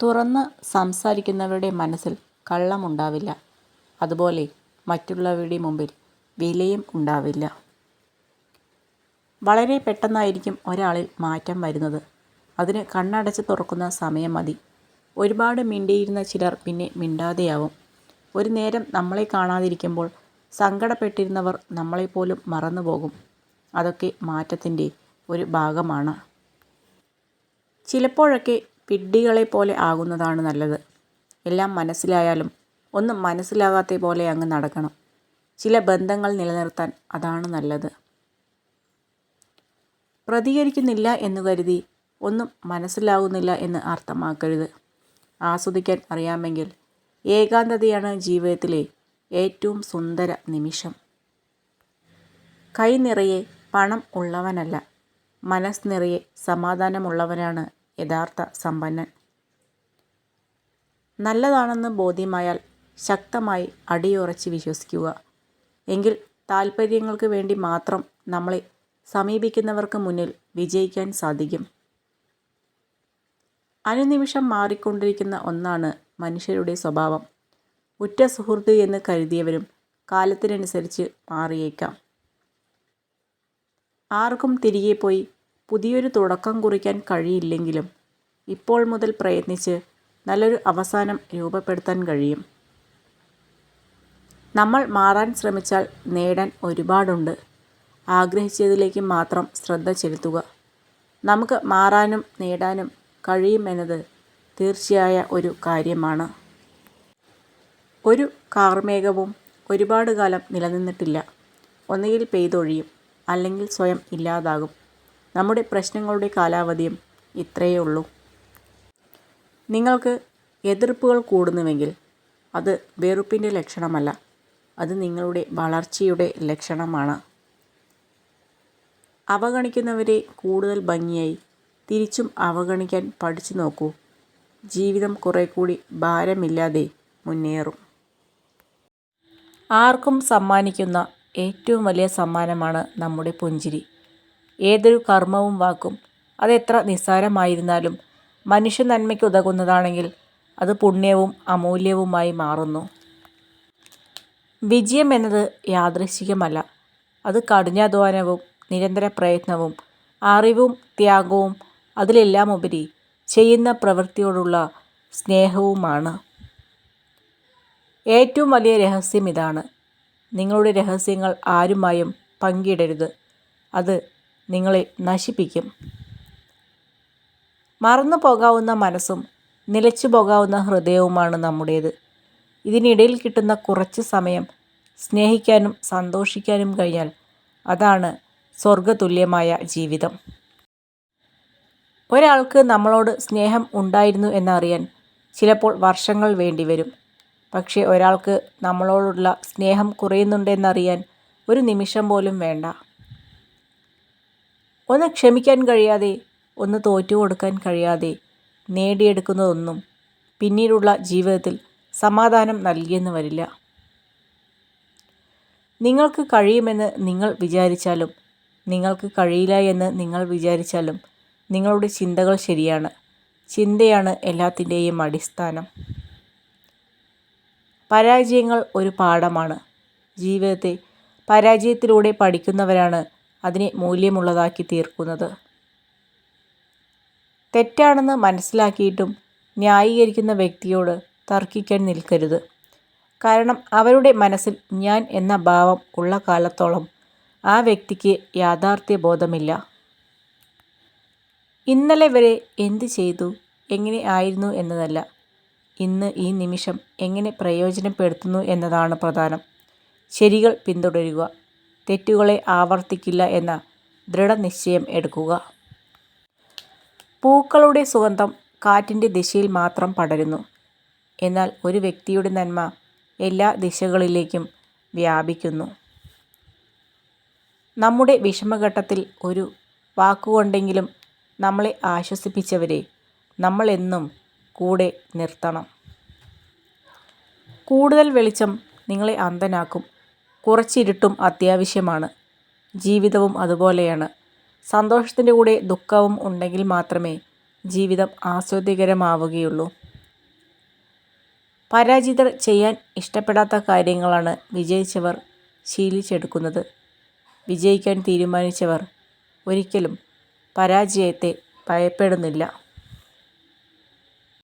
തുറന്ന് സംസാരിക്കുന്നവരുടെ മനസ്സിൽ കള്ളമുണ്ടാവില്ല. അതുപോലെ മറ്റുള്ളവരുടെ മുമ്പിൽ വിലയും ഉണ്ടാവില്ല. വളരെ പെട്ടെന്നായിരിക്കും ഒരാളിൽ മാറ്റം വരുന്നത്. അതിന് കണ്ണടച്ച് തുറക്കുന്ന സമയം മതി. ഒരുപാട് മിണ്ടിയിരുന്ന ചിലർ പിന്നെ മിണ്ടാതെയാവും. ഒരു നേരം നമ്മളെ കാണാതിരിക്കുമ്പോൾ സങ്കടപ്പെട്ടിരുന്നവർ നമ്മളെപ്പോലും മറന്നുപോകും. അതൊക്കെ മാറ്റത്തിൻ്റെ ഒരു ഭാഗമാണ്. ചിലപ്പോഴൊക്കെ വിഡ്ഢികളെപ്പോലെ ആകുന്നതാണ് നല്ലത്. എല്ലാം മനസ്സിലായാലും ഒന്നും മനസ്സിലാകാത്ത പോലെ അങ്ങ് നടക്കണം. ചില ബന്ധങ്ങൾ നിലനിർത്താൻ അതാണ് നല്ലത്. പ്രതികരിക്കുന്നില്ല എന്നു കരുതി ഒന്നും മനസ്സിലാകുന്നില്ല എന്ന് അർത്ഥമാക്കരുത്. ആസ്വദിക്കാൻ അറിയാമെങ്കിൽ ഏകാന്തതയാണ് ജീവിതത്തിലെ ഏറ്റവും സുന്ദര നിമിഷം. കൈ നിറയെ പണം ഉള്ളവനല്ല, മനസ്സ് നിറയെ സമാധാനമുള്ളവനാണ് യഥാർത്ഥ സമ്പന്നൻ. നല്ലതാണെന്ന് ബോധ്യമായാൽ ശക്തമായി അടിയുറച്ച് വിശ്വസിക്കുക. എങ്കിൽ താൽപ്പര്യങ്ങൾക്ക് വേണ്ടി മാത്രം നമ്മളെ സമീപിക്കുന്നവർക്ക് മുന്നിൽ വിജയിക്കാൻ സാധിക്കും. അനുനിമിഷം മാറിക്കൊണ്ടിരിക്കുന്ന ഒന്നാണ് മനുഷ്യരുടെ സ്വഭാവം. ഉറ്റ സുഹൃത്ത് എന്ന് കരുതിയവരും കാലത്തിനനുസരിച്ച് മാറിയേക്കാം. ആർക്കും തിരികെ പോയി പുതിയൊരു തുടക്കം കുറിക്കാൻ കഴിയില്ലെങ്കിലും ഇപ്പോൾ മുതൽ പ്രയത്നിച്ച് നല്ലൊരു അവസാനം രൂപപ്പെടുത്താൻ കഴിയും. നമ്മൾ മാറാൻ ശ്രമിച്ചാൽ നേടാൻ ഒരുപാടുണ്ട്. ആഗ്രഹിച്ചതിലേക്ക് മാത്രം ശ്രദ്ധ ചെലുത്തുക. നമുക്ക് മാറാനും നേടാനും കഴിയുമെന്നത് തീർച്ചയായ ഒരു കാര്യമാണ്. ഒരു കാർമേഘവും ഒരുപാട് കാലം നിലനിന്നിട്ടില്ല. ഒന്നുകിൽ പെയ്തൊഴിയും, അല്ലെങ്കിൽ സ്വയം ഇല്ലാതാകും. നമ്മുടെ പ്രശ്നങ്ങളുടെ കാലാവധിയും ഇത്രയേ ഉള്ളൂ. നിങ്ങൾക്ക് എതിർപ്പുകൾ കൂടുന്നുവെങ്കിൽ അത് വെറുപ്പിൻ്റെ ലക്ഷണമല്ല, അത് നിങ്ങളുടെ വളർച്ചയുടെ ലക്ഷണമാണ്. അവഗണിക്കുന്നവരെ കൂടുതൽ ഭംഗിയായി തിരിച്ചും അവഗണിക്കാൻ പഠിച്ചു നോക്കൂ. ജീവിതം കുറെ കൂടി ഭാരമില്ലാതെ മുന്നേറും. ആർക്കും സമ്മാനിക്കുന്ന ഏറ്റവും വലിയ സമ്മാനമാണ് നമ്മുടെ പുഞ്ചിരി. ഏതൊരു കർമ്മവും വാക്കും അതെത്ര നിസ്സാരമായിരുന്നാലും മനുഷ്യ നന്മയ്ക്ക് ഉതകുന്നതാണെങ്കിൽ അത് പുണ്യവും അമൂല്യവുമായി മാറുന്നു. വിജയം എന്നത് യാദൃശ്ചികമല്ല. അത് കഠിനാധ്വാനവും നിരന്തര പ്രയത്നവും അറിവും ത്യാഗവും അതിലെല്ലാം ഉപരി ചെയ്യുന്ന പ്രവൃത്തിയോടുള്ള സ്നേഹവുമാണ്. ഏറ്റവും വലിയ രഹസ്യം ഇതാണ്: നിങ്ങളുടെ രഹസ്യങ്ങൾ ആരുമായും പങ്കിടരുത്. അത് നിങ്ങളെ നശിപ്പിക്കും. മറന്നു പോകാവുന്ന മനസ്സും നിലച്ചു പോകാവുന്ന ഹൃദയവുമാണ് നമ്മുടേത്. ഇതിനിടയിൽ കിട്ടുന്ന കുറച്ച് സമയം സ്നേഹിക്കാനും സന്തോഷിക്കാനും കഴിഞ്ഞാൽ അതാണ് സ്വർഗതുല്യമായ ജീവിതം. ഒരാൾക്ക് നമ്മളോട് സ്നേഹം ഉണ്ടായിരുന്നു എന്നറിയാൻ ചിലപ്പോൾ വർഷങ്ങൾ വേണ്ടിവരും. പക്ഷേ ഒരാൾക്ക് നമ്മളോടുള്ള സ്നേഹം കുറയുന്നുണ്ടെന്നറിയാൻ ഒരു നിമിഷം പോലും വേണ്ട. ഒന്ന് ക്ഷമിക്കാൻ കഴിയാതെ, ഒന്ന് തോറ്റുകൊടുക്കാൻ കഴിയാതെ നേടിയെടുക്കുന്നതൊന്നും പിന്നീടുള്ള ജീവിതത്തിൽ സമാധാനം നൽകിയെന്ന് വരില്ല. നിങ്ങൾക്ക് കഴിയുമെന്ന് നിങ്ങൾ വിചാരിച്ചാലും നിങ്ങൾക്ക് കഴിയില്ല എന്ന് നിങ്ങൾ വിചാരിച്ചാലും നിങ്ങളുടെ ചിന്തകൾ ശരിയാണ്. ചിന്തയാണ് എല്ലാത്തിൻ്റെയും അടിസ്ഥാനം. പരാജയങ്ങൾ ഒരു പാഠമാണ്. ജീവിതത്തെ പരാജയത്തിലൂടെ പഠിക്കുന്നവരാണ് അതിനെ മൂല്യമുള്ളതാക്കി തീർക്കുന്നത്. തെറ്റാണെന്ന് മനസ്സിലാക്കിയിട്ടും ന്യായീകരിക്കുന്ന വ്യക്തിയോട് തർക്കിക്കാൻ നിൽക്കരുത്. കാരണം അവരുടെ മനസ്സിൽ ഞാൻ എന്ന ഭാവം ഉള്ള കാലത്തോളം ആ വ്യക്തിക്ക് യാഥാർത്ഥ്യബോധമില്ല. ഇന്നലെ വരെ എന്ത് ചെയ്തു, എങ്ങനെ ആയിരുന്നു എന്നതല്ല, ഇന്ന് ഈ നിമിഷം എങ്ങനെ പ്രയോജനപ്പെടുത്തുന്നു എന്നതാണ് പ്രധാനം. ശരികൾ പിന്തുടരുക, തെറ്റുകളെ ആവർത്തിക്കില്ല എന്ന ദൃഢനിശ്ചയം എടുക്കുക. പൂക്കളുടെ സുഗന്ധം കാറ്റിൻ്റെ ദിശയിൽ മാത്രം പടരുന്നു. എന്നാൽ ഒരു വ്യക്തിയുടെ നന്മ എല്ലാ ദിശകളിലേക്കും വ്യാപിക്കുന്നു. നമ്മുടെ വിഷമഘട്ടത്തിൽ ഒരു വാക്കുകൊണ്ടെങ്കിലും നമ്മളെ ആശ്വസിപ്പിച്ചവരെ നമ്മൾ എന്നും കൂടെ നിർത്തണം. കൂടുതൽ വെളിച്ചം നിങ്ങളെ അന്ധനാക്കും. കുറച്ചിരുട്ടും അത്യാവശ്യമാണ്. ജീവിതവും അതുപോലെയാണ്. സന്തോഷത്തിൻ്റെ കൂടെ ദുഃഖവും ഉണ്ടെങ്കിൽ മാത്രമേ ജീവിതം ആസ്വാദ്യകരമാവുകയുള്ളൂ. പരാജിതർ ചെയ്യാൻ ഇഷ്ടപ്പെടാത്ത കാര്യങ്ങളാണ് വിജയിച്ചവർ ശീലിച്ചെടുക്കുന്നത്. വിജയിക്കാൻ തീരുമാനിച്ചവർ ഒരിക്കലും പരാജയത്തെ ഭയപ്പെടുന്നില്ല.